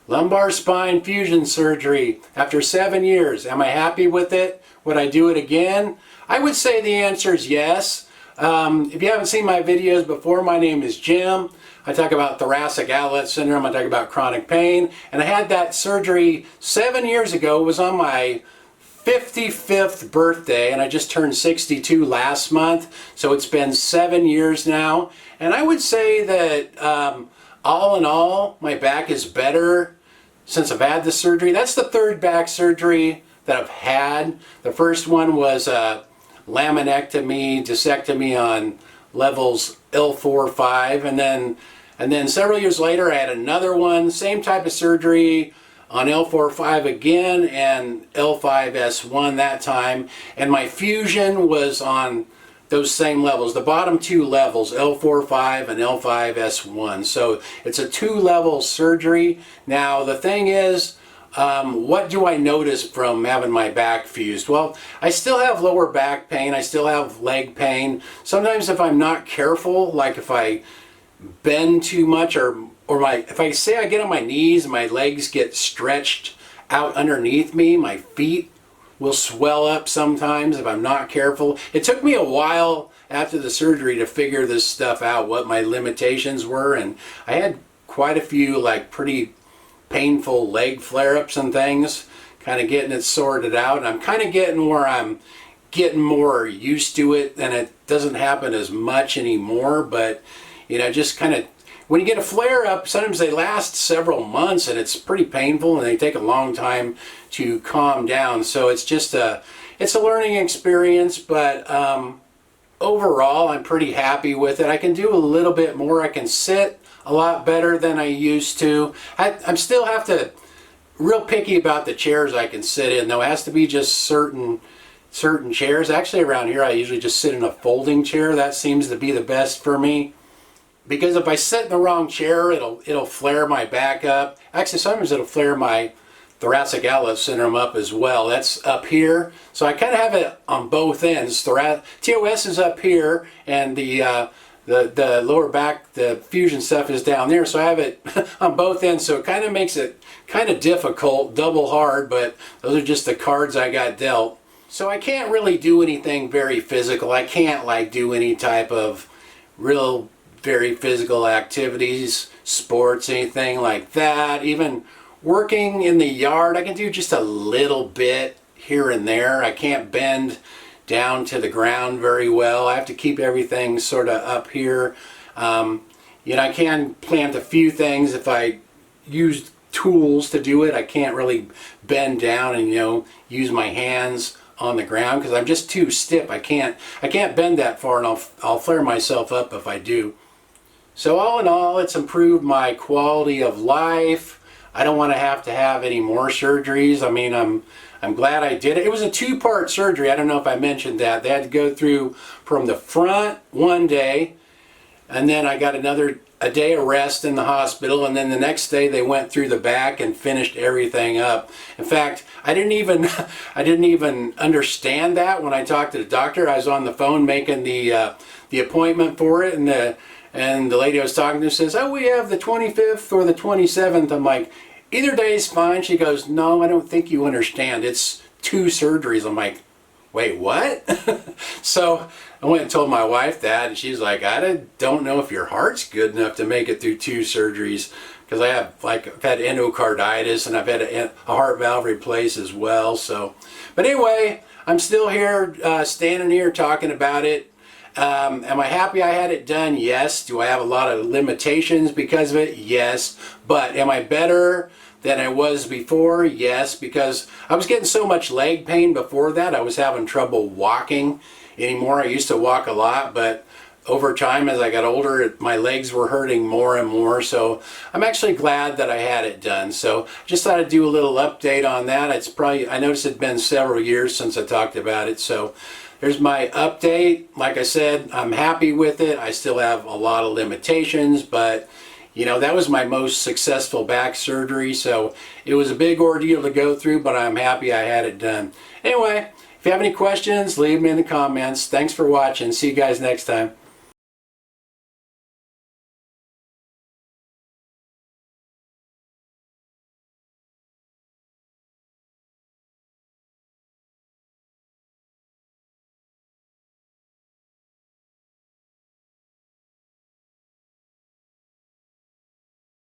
Lumbar Spine Fusion surgery after 7 years. Am I happy with it? Would I do it again? I would say the answer is yes. If you haven't seen my videos before, my name is Jim. I talk about thoracic outlet syndrome, I talk about chronic pain, and I had that surgery 7 years ago. It was on my 55th birthday, and I just turned 62 last month, so it's been 7 years now. And I would say that all in all, my back is better since I've had the surgery. That's the third back surgery that I've had. The first one was a laminectomy, discectomy on levels L4, 5, and then several years later I had another one, same type of surgery on L4, 5 again, and L5S1 that time, and my fusion was on those same levels, the bottom two levels, L4, 5 and L5S1. So it's a 2-level surgery. Now the thing is, what do I notice from having my back fused? Well, I still have lower back pain, I still have leg pain. Sometimes if I'm not careful, like if I bend too much or if I say I get on my knees and my legs get stretched out underneath me, my feet will swell up sometimes if I'm not careful. It took me a while after the surgery to figure this stuff out, what my limitations were, and I had quite a few like pretty painful leg flare-ups and things, kind of getting it sorted out. And I'm kind of getting where I'm getting more used to it, and it doesn't happen as much anymore. But you know, just kind of when you get a flare-up, sometimes they last several months and it's pretty painful and they take a long time to calm down. So it's just it's a learning experience, but overall I'm pretty happy with it. I can do a little bit more. I can sit a lot better than I used to. I still have to real picky about the chairs I can sit in though. It has to be just certain chairs. Actually around here I usually just sit in a folding chair. That seems to be the best for me, because if I sit in the wrong chair it'll flare my back up. Actually sometimes it'll flare my thoracic outlet syndrome up as well. That's up here, so I kind of have it on both ends. TOS is up here and the lower back, the fusion stuff is down there, so I have it on both ends, so it kind of makes it kind of difficult, double hard, but those are just the cards I got dealt. So I can't really do anything very physical. I can't like do any type of real very physical activities, sports, anything like that. Even working in the yard, I can do just a little bit here and there. I can't bend down to the ground very well. I have to keep everything sort of up here. You know, I can plant a few things if I use tools to do it. I can't really bend down and, you know, use my hands on the ground because I'm just too stiff. I can't bend that far, and I'll flare myself up if I do. So all in all, it's improved my quality of life. I don't want to have any more surgeries. I mean, I'm glad I did it. It was a 2-part surgery. I don't know if I mentioned that. They had to go through from the front one day, and then I got a day of rest in the hospital, and then the next day they went through the back and finished everything up. In fact, I didn't even understand that when I talked to the doctor. I was on the phone making the appointment for it, and the lady I was talking to says, "Oh, we have the 25th or the 27th." I'm like, "Either day is fine." She goes, "No, I don't think you understand. It's 2 surgeries." I'm like, "Wait, what?" So I went and told my wife that, and she's like, "I don't know if your heart's good enough to make it through 2 surgeries." Because I've had endocarditis and I've had a heart valve replaced as well. So, but anyway, I'm still here, standing here talking about it. Am I happy I had it done? Yes. Do I have a lot of limitations because of it? Yes. But am I better than I was before? Yes, because I was getting so much leg pain before that. I was having trouble walking anymore. I used to walk a lot, but over time as I got older, my legs were hurting more and more. So I'm actually glad that I had it done. So just thought I'd do a little update on that. I noticed it'd been several years since I talked about it. So there's my update. Like I said, I'm happy with it. I still have a lot of limitations, but you know, that was my most successful back surgery, so it was a big ordeal to go through, but I'm happy I had it done. Anyway, if you have any questions, leave them in the comments. Thanks for watching. See you guys next time.